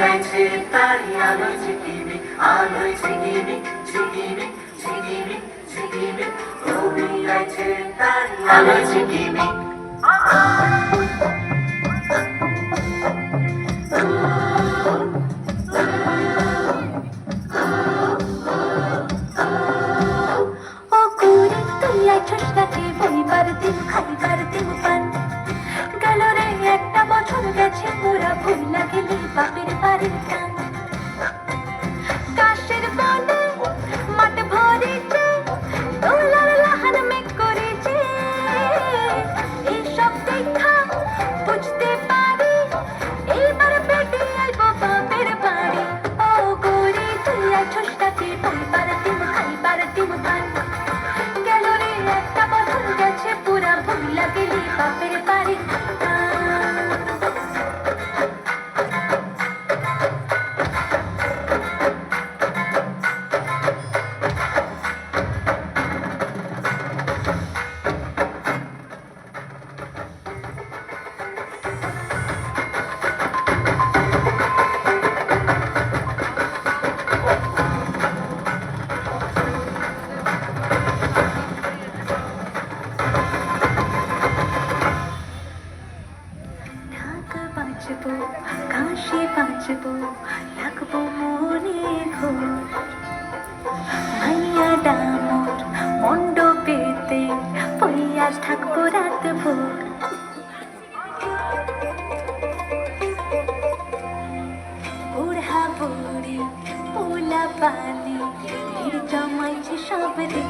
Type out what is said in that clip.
আছে তারি আলোয় ঝিকিবি আলোয় ঝিকিবি ঝিকিবি ঝিকিবি ঝিকিবি রবি আছে তারি আলোয় ঝিকিবি ও কুড়ি তুই আছিস নাকি বইবার দিন খাইবার দিন পান গেল রে একটা বছর গেছে মোরা ভুলা গেলি বাপের বাড়ির গান কাশের বনে মাঠ ভরেছে দোলার লাহান মেঘ করেছে এইসব দেখা বুঝতে পারি এইবার পেটে আইব বাপের বাড়ি ও গরি তুই আছিস নাকি বইবার দিন খাইবার দিন পান গেল রে একটা বছর গেছে পুরা ভুলা গেলি বাপের বাড়ির বাঁচবো কাশে বাঁচবো লাগবো মনে ঘোর মাইয়া ডামর মণ্ডপেতে পইয়ার থাকবো রাত ভোর বুড়া বুড়ি পোলা পানি ভিড় জমাইছে সব রে